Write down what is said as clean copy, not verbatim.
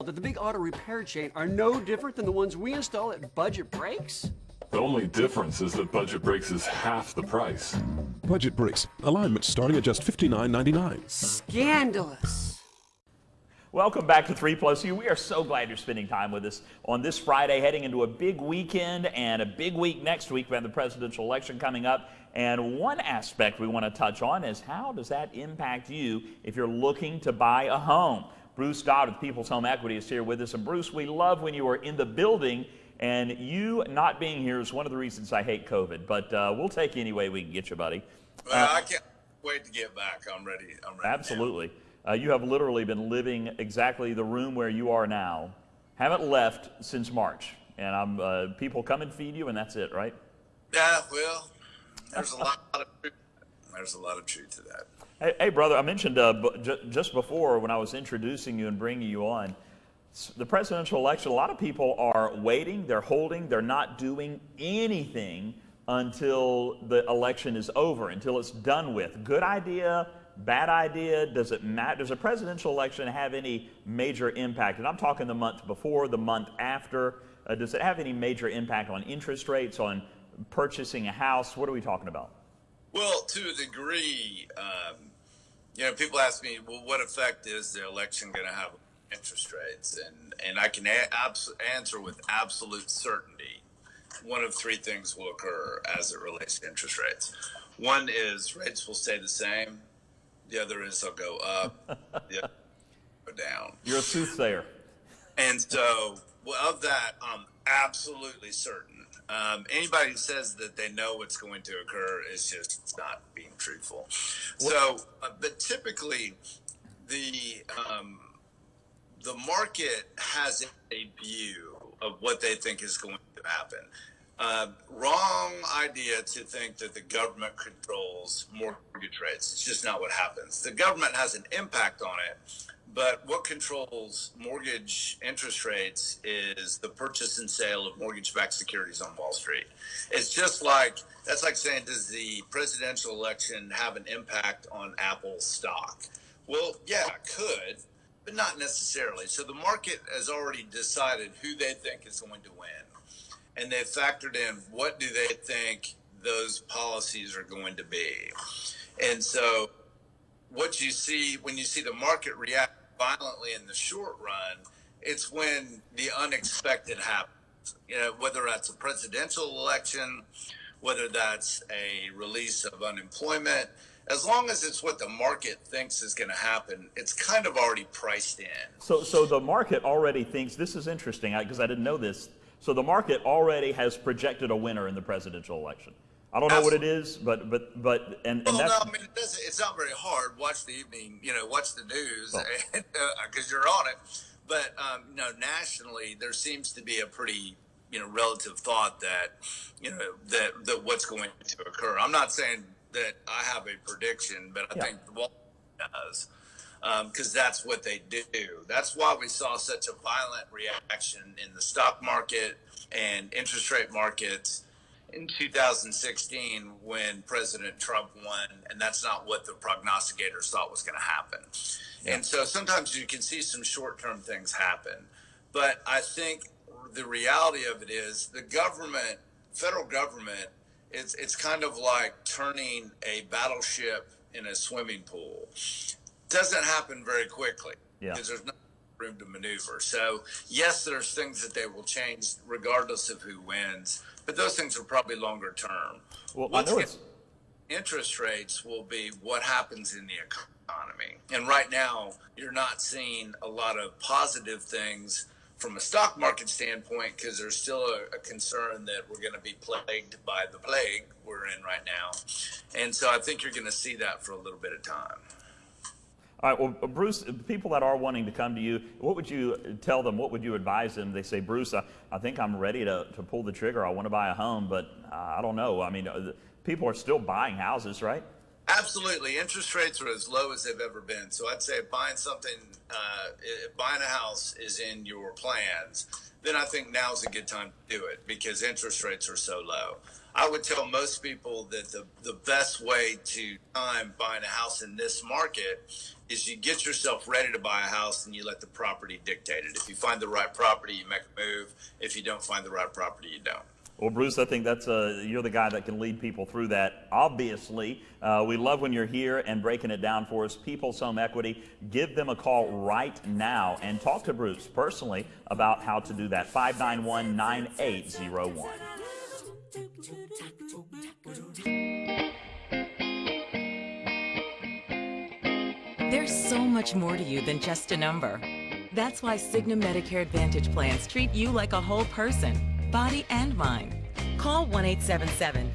that the big auto repair chain are no different than the ones we install at Budget Brakes? The only difference is that Budget Brakes is half the price. Budget Brakes. Alignment starting at just $59.99. Scandalous. Welcome back to 3 Plus U. We are so glad you're spending time with us on this Friday, heading into a big weekend and a big week next week. We have the presidential election coming up. And one aspect we want to touch on is how does that impact you if you're looking to buy a home? Bruce Dodd with People's Home Equity is here with us. And Bruce, we love when you are in the building, and you not being here is one of the reasons I hate COVID. But we'll take you any way we can get you, buddy. Well, I can't wait to get back. I'm ready. Absolutely. You have literally been living exactly the room where you are now. Haven't left since March. And people come and feed you, and that's it, right? Yeah, well, there's a lot of truth. There's a lot of truth to that. Hey, brother, I mentioned just before when I was introducing you and bringing you on, the presidential election, a lot of people are waiting, they're holding, they're not doing anything until the election is over, until it's done with. Good idea, bad idea, does it matter? Does a presidential election have any major impact? And I'm talking the month before, the month after. Does it have any major impact on interest rates, on purchasing a house? What are we talking about? Well, to a degree, people ask me, well, what effect is the election going to have on interest rates? And I can answer with absolute certainty. One of three things will occur as it relates to interest rates. One is rates will stay the same. The other is they'll go up. The other will go down. You're a soothsayer. And so, of that, I'm absolutely certain. Anybody who says that they know what's going to occur is just not being truthful. So, but typically, the market has a view of what they think is going to happen. Wrong idea to think that the government controls mortgage rates. It's just not what happens. The government has an impact on it. But what controls mortgage interest rates is the purchase and sale of mortgage-backed securities on Wall Street. It's just like, that's like saying, does the presidential election have an impact on Apple stock? Well, yeah, it could, but not necessarily. So the market has already decided who they think is going to win. And they've factored in what do they think those policies are going to be. And so what you see when you see the market react violently in the short run, it's when the unexpected happens. Whether that's a presidential election, whether that's a release of unemployment, as long as it's what the market thinks is going to happen, it's kind of already priced in. So the market already thinks, this is interesting because I didn't know this. So the market already has projected a winner in the presidential election. I don't know what it is, but that's... No, I mean, it's not very hard. Watch the evening, watch the news, because you're on it. But, nationally, there seems to be a pretty, relative thought that, that what's going to occur. I'm not saying that I have a prediction, but I think Wall Street does, because that's what they do. That's why we saw such a violent reaction in the stock market and interest rate markets in 2016 when President Trump won, and that's not what the prognosticators thought was going to happen. Yeah. And so sometimes you can see some short-term things happen. But I think the reality of it is the government, federal government, it's kind of like turning a battleship in a swimming pool. Doesn't happen very quickly because there's not room to maneuver. So yes, there's things that they will change regardless of who wins, but those things are probably longer term. Well, interest rates will be what happens in the economy. And right now, you're not seeing a lot of positive things from a stock market standpoint because there's still a concern that we're going to be plagued by the plague we're in right now. And so I think you're going to see that for a little bit of time. All right, well, Bruce, people that are wanting to come to you, what would you tell them? What would you advise them? They say, Bruce, I think I'm ready to pull the trigger. I want to buy a home, but I don't know. I mean, people are still buying houses, right? Absolutely. Interest rates are as low as they've ever been. So I'd say if buying a house is in your plans, then I think now's a good time to do it because interest rates are so low. I would tell most people that the best way to time buying a house in this market is you get yourself ready to buy a house and you let the property dictate it. If you find the right property, you make a move. If you don't find the right property, you don't. Well, Bruce, I think that's you're the guy that can lead people through that. Obviously, we love when you're here and breaking it down for us. People's Home Equity, give them a call right now and talk to Bruce personally about how to do that. 591-9801. There's so much more to you than just a number. That's why Cigna Medicare Advantage plans treat you like a whole person, body and mind. Call 1-877